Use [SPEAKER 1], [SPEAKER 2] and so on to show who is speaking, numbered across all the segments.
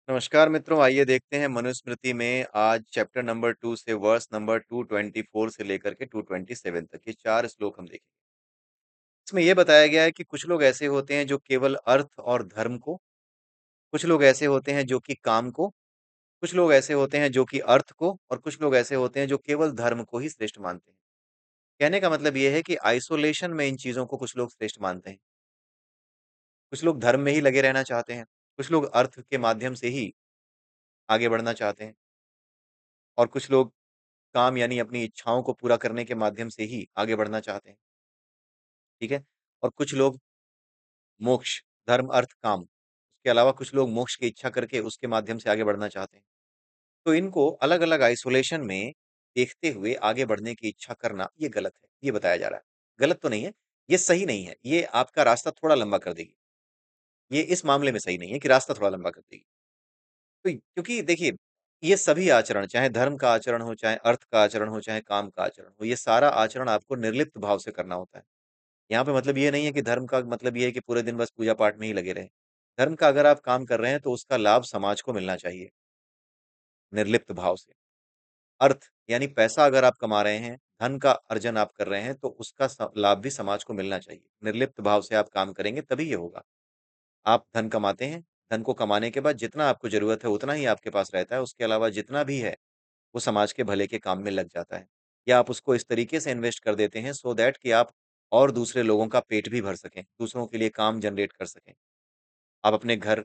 [SPEAKER 1] नमस्कार मित्रों, आइए देखते हैं मनुस्मृति में आज चैप्टर नंबर 2 से वर्स नंबर 224 से लेकर के 227 तक ये 4 श्लोक हम देखेंगे। इसमें ये बताया गया है कि कुछ लोग ऐसे होते हैं जो केवल अर्थ और धर्म को, कुछ लोग ऐसे होते हैं जो कि काम को, कुछ लोग ऐसे होते हैं जो कि अर्थ को और कुछ लोग ऐसे होते हैं जो केवल धर्म को ही श्रेष्ठ मानते हैं। कहने का मतलब ये है कि आइसोलेशन में इन चीज़ों को कुछ लोग श्रेष्ठ मानते हैं, कुछ लोग धर्म में ही लगे रहना चाहते हैं, कुछ लोग अर्थ के माध्यम से ही आगे बढ़ना चाहते हैं और कुछ लोग काम यानी अपनी इच्छाओं को पूरा करने के माध्यम से ही आगे बढ़ना चाहते हैं, ठीक है? और कुछ लोग मोक्ष, धर्म, अर्थ, काम, उसके अलावा कुछ लोग मोक्ष की इच्छा करके उसके माध्यम से आगे बढ़ना चाहते हैं। तो इनको अलग-अलग आइसोलेशन में देखते हुए आगे बढ़ने की इच्छा करना, ये गलत है, ये बताया जा रहा है। गलत तो नहीं है, ये सही नहीं है, ये आपका रास्ता थोड़ा लंबा कर देगी। ये इस मामले में सही नहीं है कि रास्ता थोड़ा लंबा कर देगी। तो क्योंकि देखिए, ये सभी आचरण, चाहे धर्म का आचरण हो, चाहे अर्थ का आचरण हो, चाहे काम का आचरण हो, ये सारा आचरण आपको निर्लिप्त भाव से करना होता है। यहाँ पे मतलब ये नहीं है कि धर्म का मतलब ये है कि पूरे दिन बस पूजा-पाठ में ही लगे रहें। धर्म का अगर आप काम कर रहे हैं, तो उसका लाभ समाज को मिलना चाहिए, निर्लिप्त भाव से। अर्थ यानी पैसा अगर आप कमा रहे हैं, धन का अर्जन आप कर रहे हैं, तो उसका लाभ भी समाज को मिलना चाहिए। निर्लिप्त भाव से आप काम करेंगे तभी ये होगा। आप धन कमाते हैं, धन को कमाने के बाद जितना आपको ज़रूरत है, उतना ही आपके पास रहता है, उसके अलावा जितना भी है, वो समाज के भले के काम में लग जाता है। या आप उसको इस तरीके से इन्वेस्ट कर देते हैं सो दैट कि आप और दूसरे लोगों का पेट भी भर सकें, दूसरों के लिए काम जनरेट कर सकें। आप अपने घर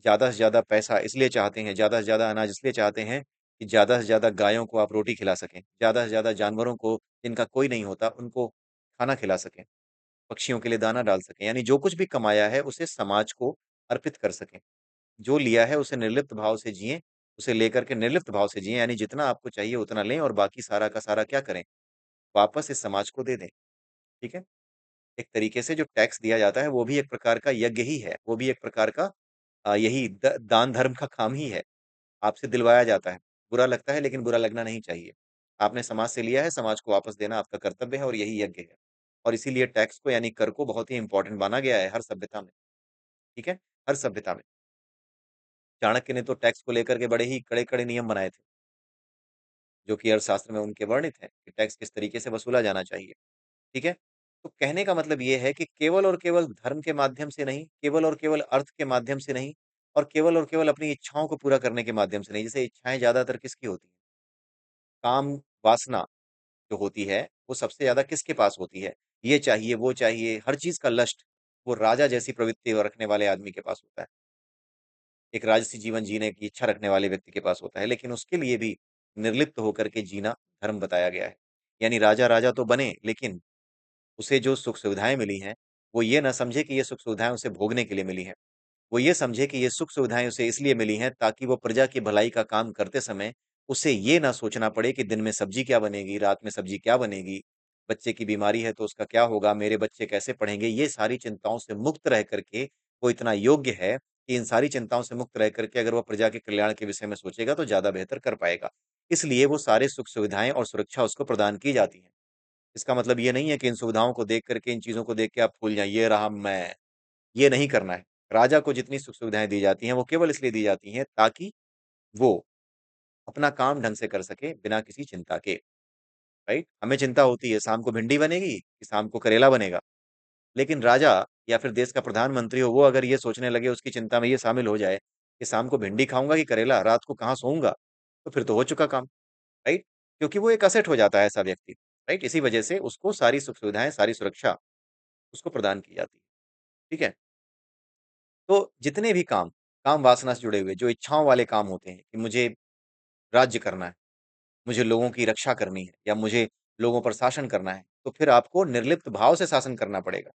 [SPEAKER 1] ज़्यादा से ज़्यादा पैसा इसलिए चाहते हैं, ज़्यादा से ज़्यादा अनाज इसलिए चाहते हैं कि ज़्यादा से ज़्यादा गायों को आप रोटी खिला सकें, ज़्यादा से ज़्यादा जानवरों को जिनका कोई नहीं होता, उनको खाना खिला सकें, पक्षियों के लिए दाना डाल सकें। यानी जो कुछ भी कमाया है, उसे समाज को अर्पित कर सकें। जो लिया है, उसे निर्लिप्त भाव से जिएँ, उसे लेकर के निर्लिप्त भाव से जिएँ, यानी जितना आपको चाहिए उतना लें और बाकी सारा का सारा क्या करें, वापस इस समाज को दे दें, ठीक है? एक तरीके से जो टैक्स दिया जाता है, वो भी एक प्रकार का यज्ञ ही है, वो भी एक प्रकार का यही द दान धर्म का काम ही है। आपसे दिलवाया जाता है। बुरा लगता है लेकिन बुरा लगना नहीं चाहिए। आपने समाज से लिया है, समाज को वापस देना आपका कर्तव्य है और यही यज्ञ है। और इसीलिए टैक्स को यानी कर को बहुत ही इम्पोर्टेंट माना गया है हर सभ्यता में, ठीक है? हर सभ्यता में। चाणक्य ने तो टैक्स को लेकर के बड़े ही कड़े-कड़े नियम बनाए थे, जो कि अर्थशास्त्र में उनके वर्णित हैं कि टैक्स किस तरीके से वसूला जाना चाहिए, ठीक है? तो कहने का मतलब ये है कि केवल और केवल धर्म के माध्यम से नहीं, केवल और केवल अर्थ के माध्यम से नहीं और केवल और केवल अपनी इच्छाओं को पूरा करने के माध्यम से नहीं। जैसे इच्छाएँ ज़्यादातर किसकी होती हैं? काम वासना जो होती है, वो सबसे ज़्यादा किसके पास होती है? ये चाहिए, वो चाहिए, हर चीज़ का लस्ट, वो राजा जैसी प्रवृत्ति रखने वाले आदमी के पास होता है। एक राजसी जीवन जीने की इच्छा रखने वाले व्यक्ति के पास होता है, लेकिन उसके लिए भी निर्लिप्त होकर के जीना धर्म बताया गया है। यानी राजा राजा तो बने, लेकिन उसे जो सुख-सुविधाएँ मिली हैं, वो ये ना समझे कि ये सुख-सुविधाएँ उसे भोगने के लिए मिली हैं। वो ये समझे कि ये सुख-सुविधाएँ उसे इसलिए मिली हैं ताकि वो प्रजा की भलाई का काम करते समय उसे ये ना सोचना पड़े कि दिन में सब्ज़ी क्या बनेगी, रात में सब्ज़ी क्या बनेगी, बच्चे की बीमारी है तो उसका क्या होगा, मेरे बच्चे कैसे पढ़ेंगे? ये सारी चिंताओं से मुक्त रह कर के वो इतना योग्य है कि इन सारी चिंताओं से मुक्त रह कर के अगर वो प्रजा के कल्याण के विषय में सोचेगा तो ज़्यादा बेहतर कर पाएगा। इसलिए वो सारे सुख-सुविधाएँ और सुरक्षा उसको प्रदान की जाती हैं। इसका मतलब ये नहीं है कि इन सुविधाओं को देख कर के, इन चीज़ों को देख के आप फूल जाएँ, ये रहा मैं, ये नहीं करना है। राजा को जितनी सुख-सुविधाएँ दी जाती हैं, वो केवल इसलिए दी जाती हैं ताकि वो अपना काम ढंग से कर सके बिना किसी चिंता के, राइट? हमें चिंता होती है शाम को भिंडी बनेगी कि शाम को करेला बनेगा। लेकिन राजा या फिर देश का प्रधानमंत्री हो, वो अगर ये सोचने लगे, उसकी चिंता में ये शामिल हो जाए कि शाम को भिंडी खाऊँगा कि करेला, रात को कहाँ सोऊँगा, तो फिर तो हो चुका काम, राइट? क्योंकि वो एक एसेट हो जाता है ऐसा व्यक्ति, राइट? इसी वजह से उसको सारी सुख-सुविधाएँ, सारी सुरक्षा उसको प्रदान की जाती है, ठीक है? तो जितने भी काम, काम वासना से जुड़े हुए, जो इच्छाओं वाले काम होते हैं कि मुझे राज्य करना है, मुझे लोगों की रक्षा करनी है या मुझे लोगों पर शासन करना है, तो फिर आपको निर्लिप्त भाव से शासन करना पड़ेगा।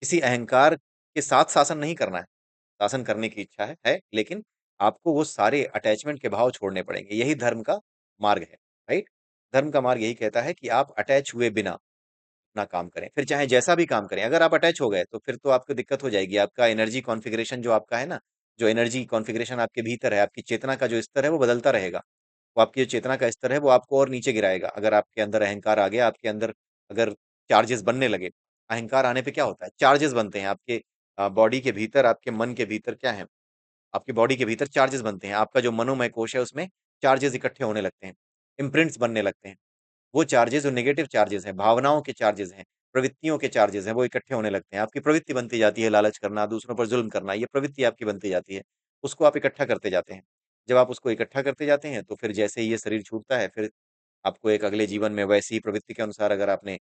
[SPEAKER 1] किसी अहंकार के साथ शासन नहीं करना है। शासन करने की इच्छा है, लेकिन आपको वो सारे अटैचमेंट के भाव छोड़ने पड़ेंगे। यही धर्म का मार्ग है, राइट? धर्म का मार्ग यही कहता है कि आप अटैच हुए बिना अपना काम करें, फिर चाहे जैसा भी काम करें। अगर आप अटैच हो गए, तो फिर तो आपको दिक्कत हो जाएगी। आपका एनर्जी कॉन्फ़िगरेशन जो आपका है ना, जो एनर्जी कॉन्फ़िगरेशन आपके भीतर है, आपकी चेतना का जो स्तर है, वो बदलता रहेगा। वो आपकी जो चेतना का स्तर है, वो आपको और नीचे गिराएगा। अगर आपके अंदर अहंकार आ गया, आपके अंदर अगर चार्जेस बनने लगे, अहंकार आने पे क्या होता है? चार्जेस बनते हैं आपके बॉडी के भीतर, आपके मन के भीतर क्या है? आपकी बॉडी के भीतर चार्जेस बनते हैं। आपका जो मनोमय कोश है उसमें चार्जेस इकट्ठे होने लगते हैं, इम्प्रिंट्स बनने लगते हैं। वो चार्जेस जो नेगेटिव चार्जेस हैं, भावनाओं के चार्जेस हैं, प्रवृत्तियों के चार्जेस हैं, वो इकट्ठे होने लगते हैं। आपकी प्रवृत्ति बनती जाती है लालच करना, दूसरों पर ज़ुल्म करना, ये प्रवृत्ति आपकी बनती जाती है। उसको आप इकट्ठा करते जाते हैं। जब आप उसको इकट्ठा करते जाते हैं, तो फिर जैसे ही ये शरीर छूटता है, फिर आपको एक अगले जीवन में वैसी ही प्रवृत्ति के अनुसार अगर आपने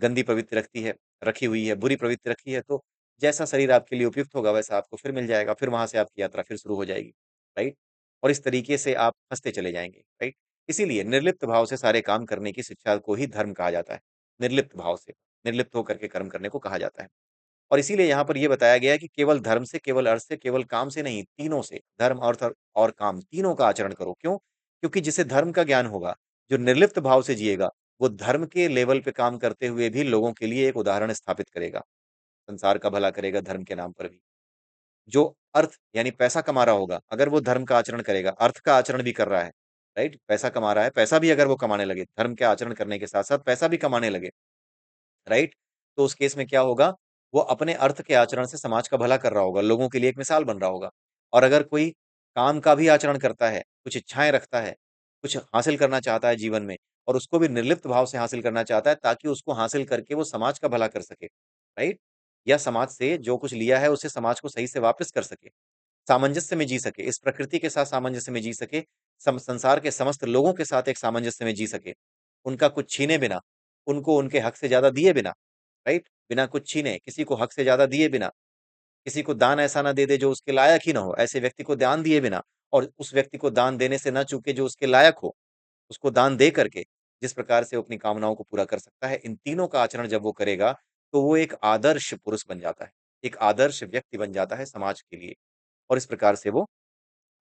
[SPEAKER 1] गंदी प्रवृत्ति रखी हुई है, बुरी प्रवृत्ति रखी है, तो जैसा शरीर आपके लिए उपयुक्त होगा, वैसा आपको फिर मिल जाएगा। फिर वहाँ से आपकी यात्रा फिर शुरू हो जाएगी, राइट? और इस तरीके से आप फँसते चले जाएँगे, राइट? इसीलिए निर्लिप्त भाव से सारे काम करने की शिक्षा को ही धर्म कहा जाता है। निर्लिप्त भाव से, निर्लिप्त होकर के कर्म करने को कहा जाता है। और इसीलिए यहाँ पर ये बताया गया है कि केवल धर्म से, केवल अर्थ से, केवल काम से नहीं, तीनों से धर्म, अर्थ और काम तीनों का आचरण करो। क्यों? क्योंकि जिसे धर्म का ज्ञान होगा, जो निर्लिप्त भाव से जिएगा, वो धर्म के लेवल पे काम करते हुए भी लोगों के लिए एक उदाहरण स्थापित करेगा। संसार का भला करेगा धर्म के नाम पर भी। जो अर्थ यानी पैसा कमा रहा होगा, अगर वो धर्म का आचरण करेगा, अर्थ का आचरण भी कर रहा है, राइट? पैसा कमा रहा है, पैसा भी अगर वो कमाने लगे, धर्म के आचरण करने के साथ-साथ पैसा भी कमाने लगे, राइट? तो उस केस में क्या होगा, वो अपने अर्थ के आचरण से समाज का भला कर रहा होगा, लोगों के लिए एक मिसाल बन रहा होगा। और अगर कोई काम का भी आचरण करता है, कुछ इच्छाएँ रखता है, कुछ हासिल करना चाहता है जीवन में और उसको भी निर्लिप्त भाव से हासिल करना चाहता है ताकि उसको हासिल करके वो समाज का भला कर सके, राइट? या समाज से जो कुछ लिया है, उसे समाज को सही से वापस कर सके। सामंजस्य में जी सके, इस प्रकृति के साथ सामंजस्य में जी सके, संसार के समस्त लोगों के साथ एक सामंजस्य में जी सके। उनका कुछ छीने बिना, उनको उनके हक से ज़्यादा दिए बिना, राइट? बिना कुछ छीने, किसी को हक से ज़्यादा दिए बिना, किसी को दान ऐसा ना दे दे जो उसके लायक ही ना हो, ऐसे व्यक्ति को दान दिए बिना और उस व्यक्ति को दान देने से ना चूके जो उसके लायक हो, उसको दान दे करके, जिस प्रकार से वो अपनी कामनाओं को पूरा कर सकता है, इन तीनों का आचरण जब वो करेगा, तो वो एक आदर्श पुरुष बन जाता है, एक आदर्श व्यक्ति बन जाता है समाज के लिए और इस प्रकार से वो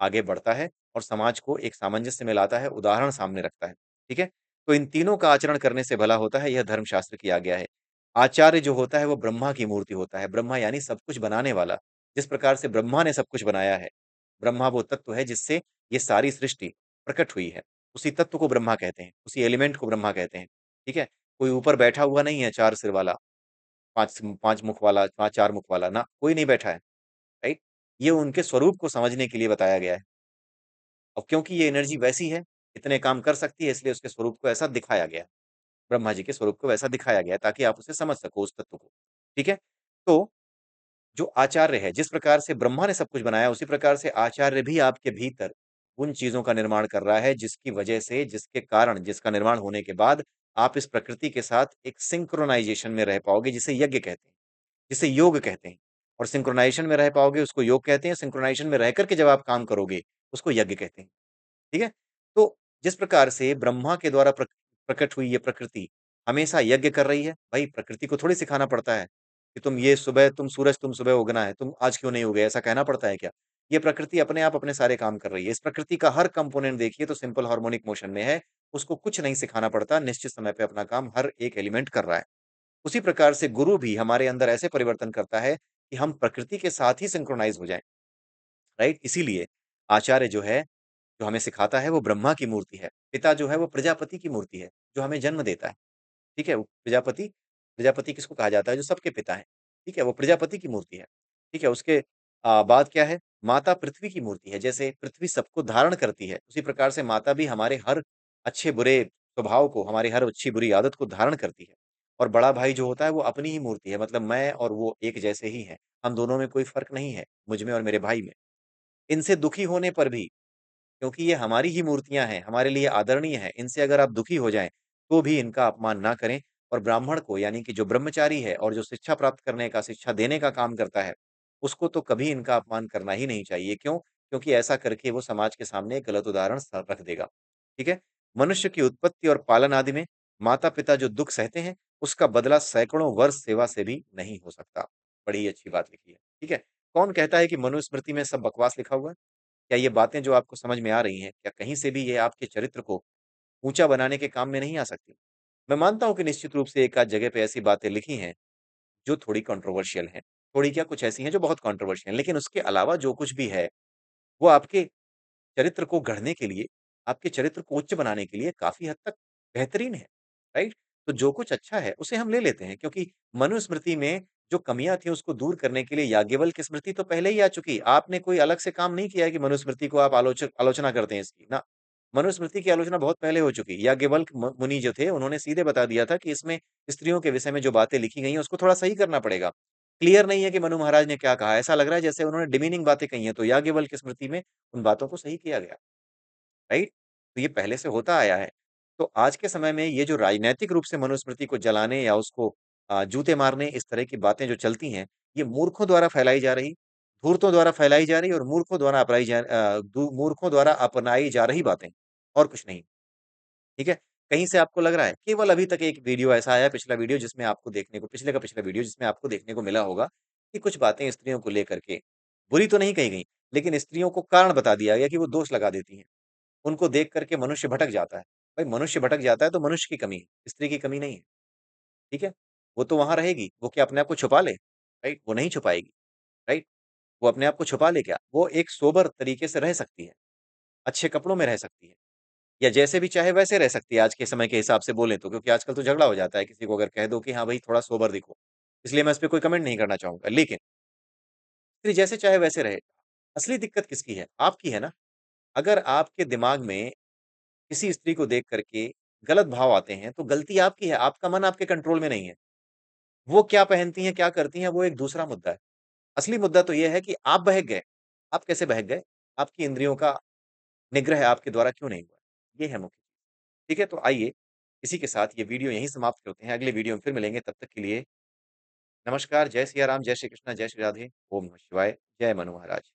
[SPEAKER 1] आगे बढ़ता है और समाज को एक सामंजस्य में लाता है, उदाहरण सामने रखता है। ठीक है? तो इन तीनों का आचरण करने से भला होता है, यह धर्मशास्त्र की आज्ञा है। आचार्य जो होता है, वो ब्रह्मा की मूर्ति होता है। ब्रह्मा यानी सब कुछ बनाने वाला। जिस प्रकार से ब्रह्मा ने सब कुछ बनाया है, ब्रह्मा वो तत्व है जिससे ये सारी सृष्टि प्रकट हुई है। उसी तत्व को ब्रह्मा कहते हैं, उसी एलिमेंट को ब्रह्मा कहते हैं। ठीक है? कोई ऊपर बैठा हुआ नहीं है 4 सिर वाला, 5 मुख वाला, 4 मुख वाला, ना, कोई नहीं बैठा है, राइट? ये उनके स्वरूप को समझने के लिए बताया गया है। और क्योंकि ये एनर्जी वैसी है, इतने काम कर सकती है इसलिए उसके स्वरूप को ऐसा दिखाया गया है। ब्रह्मा जी के स्वरूप को वैसा दिखाया गया है ताकि आप उसे समझ सको उस तत्व को। ठीक है? तो जो आचार्य है, जिस प्रकार से ब्रह्मा ने सब कुछ बनाया उसी प्रकार से आचार्य भी आपके भीतर उन चीज़ों का निर्माण कर रहा है जिसकी वजह से, जिसके कारण, जिसका निर्माण होने के बाद आप इस प्रकृति के साथ एक सिंक्रोनाइज़ेशन में रह पाओगे जिसे यज्ञ कहते हैं, जिसे योग कहते हैं। और सिंक्रोनाइज़ेशन में रह पाओगे उसको योग कहते हैं, सिंक्रोनाइज़ेशन में रह कर के जब आप काम करोगे, उसको यज्ञ कहते हैं। ठीक है? तो जिस प्रकार से ब्रह्मा के द्वारा प्रकट हुई ये प्रकृति हमेशा यज्ञ कर रही है, भाई प्रकृति को थोड़ी सिखाना पड़ता है कि तुम ये सुबह तुम सूरज तुम सुबह उगना है, तुम आज क्यों नहीं उगे, ऐसा कहना पड़ता है क्या? ये प्रकृति अपने आप अपने सारे काम कर रही है। इस प्रकृति का हर कंपोनेंट देखिए तो सिंपल हार्मोनिक मोशन में है, उसको कुछ नहीं सिखाना पड़ता, निश्चित समय पे अपना काम हर एक एलिमेंट कर रहा है। उसी प्रकार से गुरु भी हमारे अंदर ऐसे परिवर्तन करता है कि हम प्रकृति के साथ ही सिंक्रोनाइज़ हो जाएँ, राइट? इसीलिए आचार्य जो है जो हमें सिखाता है वो ब्रह्मा की मूर्ति है। पिता जो है वो प्रजापति की मूर्ति है, जो हमें जन्म देता है। ठीक है? वो प्रजापति प्रजापति किसको कहा जाता है? जो सबके पिता हैं। ठीक है? वो प्रजापति की मूर्ति है। ठीक है? उसके बाद क्या है? माता पृथ्वी की मूर्ति है। जैसे पृथ्वी सबको धारण करती है, उसी प्रकार से माता भी हमारे हर अच्छे-बुरे स्वभाव को, हमारी हर अच्छी-बुरी आदत को धारण करती है। और बड़ा भाई जो होता है वो अपनी ही मूर्ति है, मतलब मैं और वो एक जैसे ही हैं। हम दोनों में कोई फ़र्क नहीं है, मुझ में और मेरे भाई में। इनसे दुखी होने पर भी क्योंकि ये हमारी ही मूर्तियाँ हैं, हमारे लिए आदरणीय हैं, इनसे अगर आप दुखी हो जाएँ, तो भी इनका अपमान ना करें और ब्राह्मण को यानी कि जो ब्रह्मचारी है और जो शिक्षा प्राप्त करने का, शिक्षा देने का काम करता है, उसको तो कभी इनका अपमान करना ही नहीं चाहिए। क्यों? क्योंकि ऐसा करके वो समाज के सामने एक गलत उदाहरण रख देगा। ठीक है? मनुष्य की उत्पत्ति और पालन आदि में माता-पिता जो दुःख सहते हैं, उसका बदला सैकड़ों वर्ष सेवा से भी नहीं हो सकता। बड़ी ही अच्छी बात लिखी है। ठीक है? कौन कहता है कि मनुस्मृति में सब बकवास लिखा हुआ है? क्या ये बातें जो आपको समझ में आ रही हैं, क्या कहीं से भी ये आपके चरित्र को ऊँचा बनाने के काम में नहीं आ सकती? मैं मानता हूँ कि निश्चित रूप से एक आध जगह पे ऐसी बातें लिखी हैं, जो थोड़ी कंट्रोवर्शियल हैं। थोड़ी क्या कुछ ऐसी हैं जो बहुत कंट्रोवर्शियल हैं, लेकिन उसके अलावा जो कुछ भी है, वो आपके चरित्र को गढ़ने के लिए, आपके चरित्र को उच्च बनाने के लिए काफ़ी हद तक बेहतरीन है, राइट? तो जो कुछ अच्छा है, उसे हम ले लेते हैं क्योंकि मनुस्मृति में जो कमियाँ थी उसको दूर करने के लिए याज्ञवल्क्य स्मृति तो पहले ही आ चुकी। आपने कोई अलग से काम नहीं किया है कि मनुस्मृति को आप आलोचना करते हैं इसकी, ना। मनुस्मृति की आलोचना बहुत पहले हो चुकी। याज्ञवल्क्य मुनि जो थे उन्होंने सीधे बता दिया था कि इसमें स्त्रियों के विषय में जो बातें लिखी गई हैं उसको थोड़ा सही करना पड़ेगा। क्लियर नहीं है कि मनु महाराज ने क्या कहा, ऐसा लग रहा है जैसे उन्होंने डिमीनिंग बातें कही हैं, तो याज्ञवल्क्य स्मृति में उन बातों को सही किया गया। राइट? तो ये पहले से होता आया है। तो आज के समय में ये जो राजनैतिक रूप से मनुस्मृति को जलाने या उसको जूते मारने इस तरह की बातें जो चलती हैं, ये मूर्खों द्वारा फैलाई जा रही, धूर्तों द्वारा फैलाई जा रही और मूर्खों द्वारा अपनाई जा रही बातें, और कुछ नहीं। ठीक है? कहीं से आपको लग रहा है, केवल अभी तक एक वीडियो ऐसा आया पिछला वीडियो जिसमें आपको देखने को पिछले का पिछला वीडियो जिसमें आपको देखने को मिला होगा कि कुछ बातें स्त्रियों को लेकर के बुरी तो नहीं कही गई, लेकिन स्त्रियों को कारण बता दिया गया कि वो दोष लगा देती हैं। उनको देख कर के मनुष्य भटक जाता है। भाई मनुष्य भटक जाता है तो मनुष्य की कमी है, स्त्री की कमी नहीं है, ठीक है? वो तो वहाँ रहेगी, वो क्या अपने आप को छुपा ले? राइट? वो नहीं छुपाएगी, राइट? वो अपने आप को छुपा ले क्या? वो एक सोबर तरीके से रह सकती है, अच्छे कपड़ों में रह सकती है, या जैसे भी चाहे वैसे रह सकती है आज के समय के हिसाब से बोलें तो, क्योंकि आजकल तो झगड़ा हो जाता है किसी को अगर कह दो कि हाँ भाई थोड़ा सोबर दिखो। इसलिए मैं इस पे कोई कमेंट नहीं करना चाहूँगा। लेकिन स्त्री जैसे चाहे वैसे रहे। असली दिक्कत किसकी है? आपकी है ना। अगर आपके दिमाग में किसी स्त्री को देख कर के गलत भाव आते हैं, तो गलती आपकी है, आपका मन आपके कंट्रोल में नहीं है। वो क्या पहनती हैं, क्या करती हैं, वो एक दूसरा मुद्दा है। असली मुद्दा तो ये है कि आप बहक गए। आप कैसे बहक गए? आपकी इंद्रियों का निग्रह आपके द्वारा क्यों नहीं हुआ? ये है मुख्य। ठीक है, तो आइए इसी के साथ ये वीडियो यहीं समाप्त करते हैं। अगले वीडियो में फिर मिलेंगे, तब तक के लिए नमस्कार, जय सिया राम, जय श्री कृष्णा, जय श्री राधे, ओम नमः शिवाय, जय मनु महाराज।